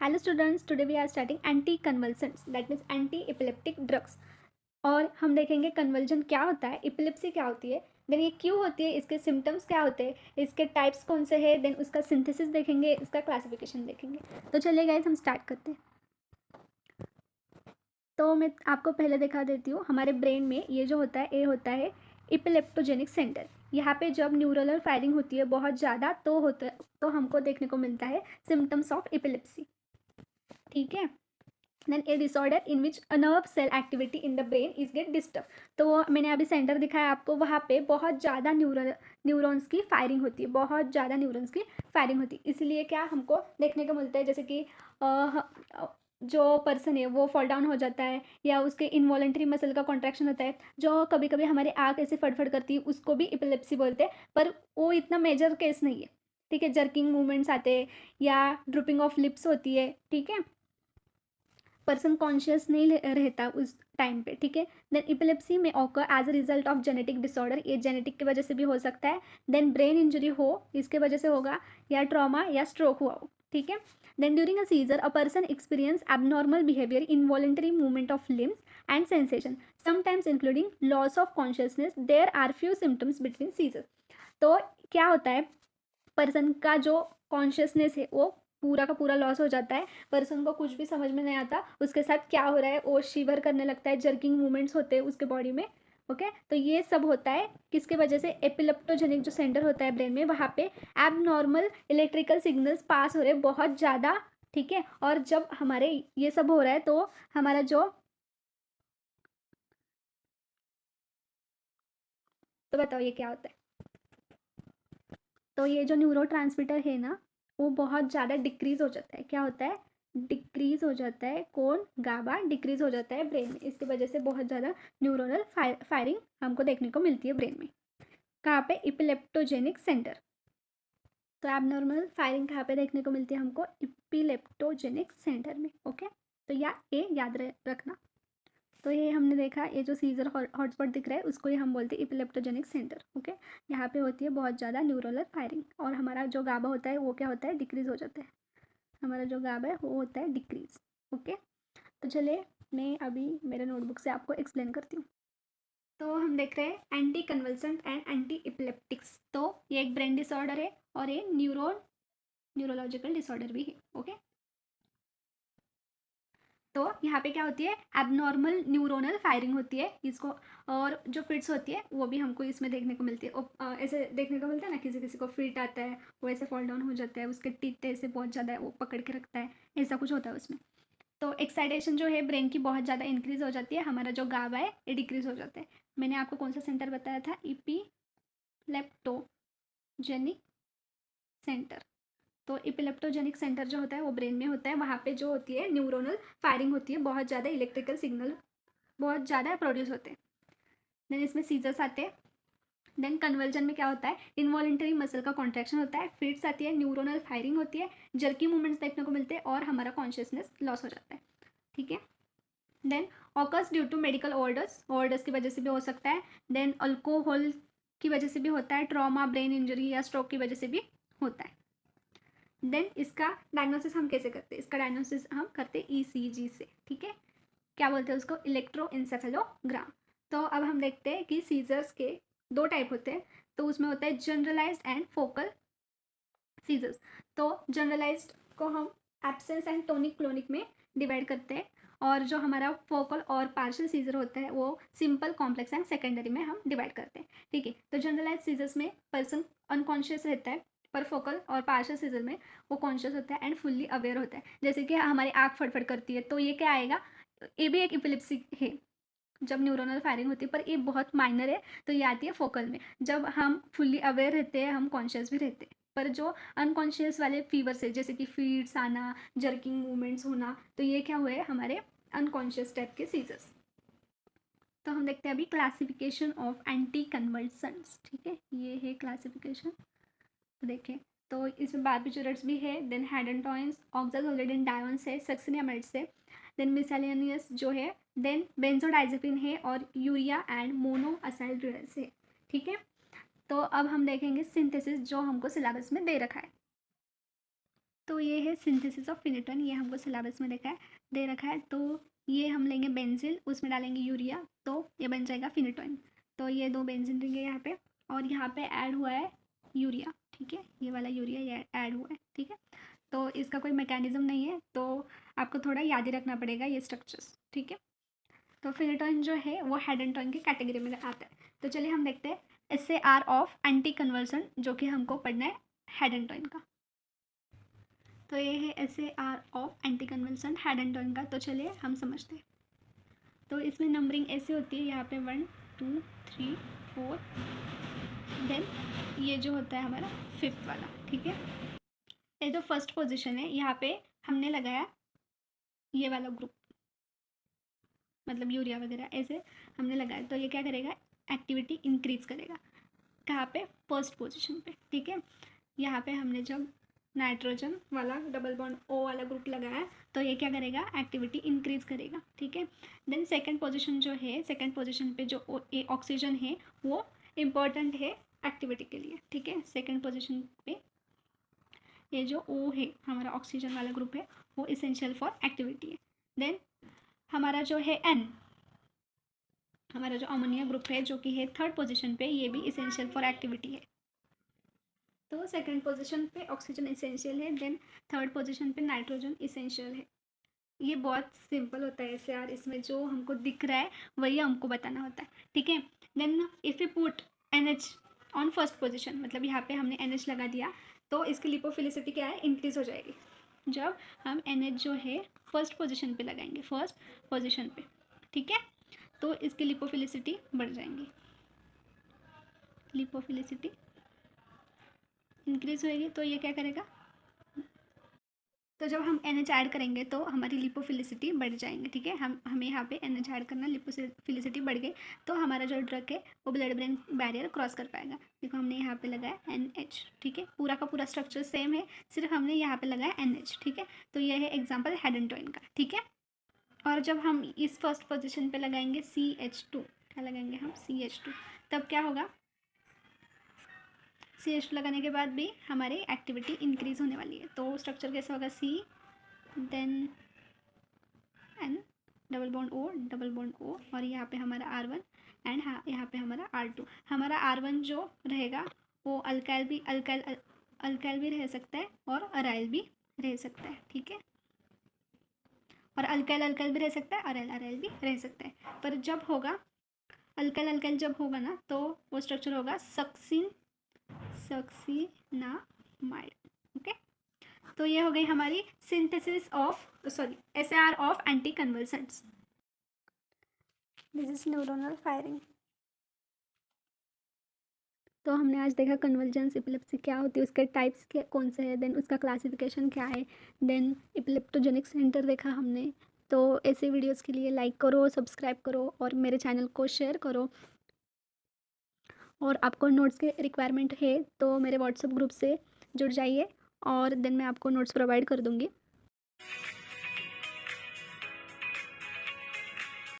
Hello students, today we are starting anti convulsants that means anti epileptic drugs. और हम देखेंगे convulsion क्या होता है, एपिलेप्सी क्या होती है, देन ये क्यों होती है, इसके सिम्टम्स क्या होते हैं, इसके टाइप्स कौन से हैं, देन उसका सिंथेसिस देखेंगे, इसका क्लासिफिकेशन देखेंगे। तो चलिए गाइस हम स्टार्ट करते हैं। तो मैं आपको पहले दिखा देती हूँ, हमारे ब्रेन में ये जो होता है, ये होता है इपिलेप्टोजेनिक सेंटर। यहाँ पे जब न्यूरल फायरिंग होती है बहुत ज़्यादा तो हमको देखने को मिलता है सिम्टम्स ऑफ एपिलेप्सी। ठीक है। Then a disorder in which nerve cell activity in the brain is get disturb. तो वो मैंने अभी सेंटर दिखाया आपको, वहाँ पे बहुत ज़्यादा न्यूरॉन्स की फायरिंग होती है, बहुत ज़्यादा न्यूरॉन्स की फायरिंग होती है। इसलिए क्या हमको देखने को मिलता है, जैसे कि जो पर्सन है वो फॉल डाउन हो जाता है, या उसके इनवॉलेंट्री मसल का कॉन्ट्रैक्शन होता है। जो कभी कभी हमारे आँख ऐसे फड़फड़ करती है, उसको भी एपिलेप्सी बोलते हैं, पर वो इतना मेजर केस नहीं है। ठीक है, जर्किंग मूवमेंट्स आते हैं या ड्रूपिंग ऑफ लिप्स होती है। ठीक है, पर्सन कॉन्शियस नहीं रहता उस टाइम पे। ठीक है, देन इपिलेप्सी में occur as a result of genetic disorder, ये जेनेटिक की वजह से भी हो सकता है। देन ब्रेन इंजरी हो, इसके वजह से होगा, या ट्रॉमा या स्ट्रोक हुआ हो। ठीक है, then during a seizure a person experience abnormal behaviour, involuntary movement of limbs and sensation, sometimes including loss of consciousness. There are few symptoms between seizure. तो क्या होता है, पर्सन का जो कॉन्शियसनेस है वो पूरा का पूरा लॉस हो जाता है, पर्सन को कुछ भी समझ में नहीं आता उसके साथ क्या हो रहा है, वो शिवर करने लगता है, जर्किंग मूवमेंट्स होते हैं उसके बॉडी में। ओके, तो ये सब होता है किसके वजह से, एपिलेप्टोजेनिक जो सेंटर होता है ब्रेन में, वहाँ पे एबनॉर्मल इलेक्ट्रिकल सिग्नल्स पास हो रहे हैं बहुत ज़्यादा। ठीक है, और जब हमारे ये सब हो रहा है तो हमारा जो, तो बताओ ये क्या होता है। तो ये जो न्यूरो है ना, वो बहुत ज़्यादा डिक्रीज हो जाता है। क्या होता है, डिक्रीज हो जाता है, कौन, गाबा डिक्रीज हो जाता है ब्रेन में। इसकी वजह से बहुत ज़्यादा न्यूरोनल फायरिंग हमको देखने को मिलती है ब्रेन में। कहाँ पे, इपिलेप्टोजेनिक सेंटर। तो एबनॉर्मल फायरिंग कहाँ पे देखने को मिलती है हमको, इपिलेप्टोजेनिक सेंटर में। ओके, तो ये याद रखना। तो ये हमने देखा, ये जो सीजर हॉटस्पॉट दिख रहा है उसको ही हम बोलते हैं इपिलेप्टोजेनिक सेंटर। ओके, यहाँ पे होती है बहुत ज़्यादा न्यूरोनल फायरिंग, और हमारा जो गाबा होता है वो क्या होता है, डिक्रीज हो जाता है। हमारा जो गाबा है वो होता है डिक्रीज। ओके, तो चलिए मैं अभी मेरे नोटबुक से आपको एक्सप्लेन करती हूँ। तो हम देख रहे हैं एंटी कन्वल्सेंट एंड एंटी इपिलेप्टिक्स। तो ये एक ब्रेन डिसऑर्डर है और ये न्यूरोलॉजिकल डिसऑर्डर भी है। ओके, तो यहाँ पे क्या होती है, एबनॉर्मल न्यूरोनल फायरिंग होती है इसको, और जो फिट्स होती है वो भी हमको इसमें देखने को मिलती है। ऐसे देखने को मिलता है ना, किसी किसी को फिट आता है, वो ऐसे फॉल डाउन हो जाता है, उसके टीथ ऐसे बहुत ज़्यादा वो पकड़ के रखता है, ऐसा कुछ होता है उसमें। तो एक्साइटेशन जो है ब्रेन की बहुत ज़्यादा इंक्रीज हो जाती है, हमारा जो गाबा है ये डिक्रीज हो जाता है। मैंने आपको कौन सा सेंटर बताया था, इपिलेप्टोजेनिक सेंटर। तो इपिलेप्टोजेनिक सेंटर जो होता है वो ब्रेन में होता है, वहाँ पे जो होती है न्यूरोनल फायरिंग होती है, बहुत ज़्यादा इलेक्ट्रिकल सिग्नल बहुत ज़्यादा प्रोड्यूस होते हैं। देन इसमें सीजर्स आते हैं। देन कन्वर्जन में क्या होता है, इनवॉलेंटरी मसल का कॉन्ट्रैक्शन होता है, फिट्स आती है, न्यूरोनल फायरिंग होती है, जर्की मूवमेंट्स देखने को मिलते हैं, और हमारा कॉन्शियसनेस लॉस हो जाता है। ठीक है, then occurs due to medical overdose की वजह से भी हो सकता है, देन अल्कोहल की वजह से भी होता है, ट्रॉमा, ब्रेन इंजरी या स्ट्रोक की वजह से भी होता है। देन इसका डायग्नोसिस हम कैसे करते हैं, इसका डायग्नोसिस हम करते हैं ईसीजी से। ठीक है, क्या बोलते हैं उसको, इलेक्ट्रोइंसेफेलोग्राम। तो अब हम देखते हैं कि सीजर्स के दो टाइप होते हैं। तो उसमें होता है जनरलाइज्ड एंड फोकल सीजर्स। तो जनरलाइज्ड को हम एब्सेंस एंड टोनिक क्लोनिक में डिवाइड करते हैं, और जो हमारा फोकल और पार्शियल सीजर होता है वो सिंपल, कॉम्प्लेक्स एंड सेकेंडरी में हम डिवाइड करते हैं। ठीक है, तो जनरलाइज सीजर्स में पर्सन अनकॉन्शियस रहता है, पर फोकल और पार्शियल सीजर में वो कॉन्शियस होता है एंड फुल्ली अवेयर होता है। जैसे कि हमारी आँख फटफट करती है, तो ये क्या आएगा, ये भी एक इपिलिप्सी है जब न्यूरोनल फायरिंग होती है, पर ये बहुत माइनर है, तो ये आती है फोकल में। जब हम फुल्ली अवेयर रहते हैं, हम कॉन्शियस भी रहते हैं। पर जो अनकॉन्शियस वाले फीवर से, जैसे कि फीड्स आना, जर्किंग मूवमेंट्स होना, तो ये क्या हुए, हमारे अनकॉन्शियस टाइप के सीजर्स। तो हम देखते हैं अभी क्लासिफिकेशन ऑफ एंटी कन्वर्सेंट्स। ठीक है, ये है क्लासिफिकेशन। तो देखें, तो इसमें बारबिचुरेट्स भी है, देन हेडेंटॉइंस, ऑक्साजोलिडिन डायोन्स है, सक्सिनियामाइड्स है, देन मिसैलेनियस जो है, देन बेंजोडाइजेपिन है, और यूरिया एंड मोनोअसाइलड्रेस है। ठीक है, तो अब हम देखेंगे सिंथेसिस जो हमको सिलेबस में दे रखा है। तो ये है सिंथेसिस ऑफ फिनेटोन, ये हमको सिलेबस में दे रखा है। तो ये हम लेंगे बेंजिल, उसमें डालेंगे यूरिया, तो ये बन जाएगा फिनेटोन। तो ये 2 बेंजिन रहेंगे यहाँ पे, और यहाँ पे ऐड हुआ है यूरिया, ठीक है, ये वाला यूरिया ये ऐड हुआ है, ठीक है। तो इसका कोई मैकेनिज्म नहीं है, तो आपको थोड़ा याद ही रखना पड़ेगा ये स्ट्रक्चर्स, ठीक है। तो फिनेटोन जो है वो हेड एंड टोन की कैटेगरी में आता है। तो चलिए हम देखते हैं SAR ऑफ एंटी कन्वर्सन, जो कि हमको पढ़ना है हेड एंड टोन का। तो ये है SAR of anti conversion head and tone का। तो चलिए हम समझते हैं। तो इसमें नंबरिंग ऐसे होती है, यहाँ पे 1 2 3 4, देन ये जो होता है हमारा 5th वाला, ठीक है। ये जो फर्स्ट पोजिशन है, यहाँ पे हमने लगाया ये वाला ग्रुप, मतलब यूरिया वगैरह ऐसे हमने लगाया। तो ये क्या करेगा, एक्टिविटी इंक्रीज करेगा। कहाँ पे, फर्स्ट पोजीशन पे, ठीक है। यहाँ पे हमने जब नाइट्रोजन वाला डबल बॉन्ड O वाला ग्रुप लगाया, तो ये क्या करेगा, एक्टिविटी इंक्रीज करेगा, ठीक है। देन सेकंड पोजीशन जो है, सेकंड पोजीशन पे जो ऑक्सीजन है वो इम्पोर्टेंट है एक्टिविटी के लिए, ठीक है। सेकंड पोजीशन पे ये जो O है, हमारा ऑक्सीजन वाला ग्रुप है, वो इसेंशियल फॉर एक्टिविटी है। देन हमारा जो है N, हमारा जो अमोनिया ग्रुप है, जो कि है थर्ड पोजीशन पे, ये भी इसेंशियल फॉर एक्टिविटी है। तो सेकंड पोजीशन पे ऑक्सीजन इसेंशियल है, देन थर्ड पोजीशन पे नाइट्रोजन इसेंशियल है। ये बहुत सिंपल होता है SAR, इसमें जो हमको दिख रहा है वही हमको बताना होता है, ठीक है। Then if you put NH on first position, मतलब यहाँ पे हमने NH लगा दिया, तो इसकी लिपोफिलिसिटी क्या है, इंक्रीज हो जाएगी जब हम NH जो है फर्स्ट पोजीशन पे लगाएंगे, फर्स्ट पोजीशन पे, ठीक है। तो इसकी लिपोफिलिसिटी बढ़ जाएंगी, लिपोफिलिसिटी इंक्रीज होएगी। तो ये क्या करेगा, तो जब हम NH ऐड करेंगे तो हमारी लिपोफिलिसिटी बढ़ जाएंगे, ठीक है। हमें यहाँ पे NH ऐड करना, लिपोफिलिसिटी बढ़ गई तो हमारा जो ड्रग है वो ब्लड ब्रेन बैरियर क्रॉस कर पाएगा। देखो हमने यहाँ पे लगाया NH, ठीक है। पूरा का पूरा स्ट्रक्चर सेम है, सिर्फ हमने यहाँ पे लगाया NH, ठीक है। तो यह है एग्जाम्पल हेड एंड टोइन का, ठीक है। और जब हम इस फर्स्ट पोजिशन पर लगाएंगे CH2, क्या लगाएंगे हम, CH2, तब क्या होगा, CH2 लगाने के बाद भी हमारी एक्टिविटी इंक्रीज होने वाली है। तो स्ट्रक्चर कैसा होगा, C then N double bond O double bond O, और यहाँ पे हमारा R1 एंड यहाँ पे हमारा R2। हमारा R1 जो रहेगा वो अल्काइल भी रह सकता है और अराइल भी रह सकता है, ठीक है। और अल्काइल भी रह सकता है, अराइल भी रह सकता है। पर जब होगा अल्काइल जब होगा ना, तो वो स्ट्रक्चर होगा सक्सीनामाइड, ओके। तो ये हो गई हमारी SAR of anti convulsants. This is neuronal firing. तो हमने आज देखा कन्वर्जेंस एपिलेप्सी क्या होती है, उसके टाइप्स के कौन से हैं, देन उसका क्लासिफिकेशन क्या है, देन एपिलेप्टोजेनिक सेंटर देखा हमने। तो ऐसे वीडियोस के लिए लाइक करो, सब्सक्राइब करो और मेरे चैनल को शेयर करो। और आपको नोट्स के रिक्वायरमेंट है तो मेरे व्हाट्सएप ग्रुप से जुड़ जाइए, और देन मैं आपको नोट्स प्रोवाइड कर दूँगी।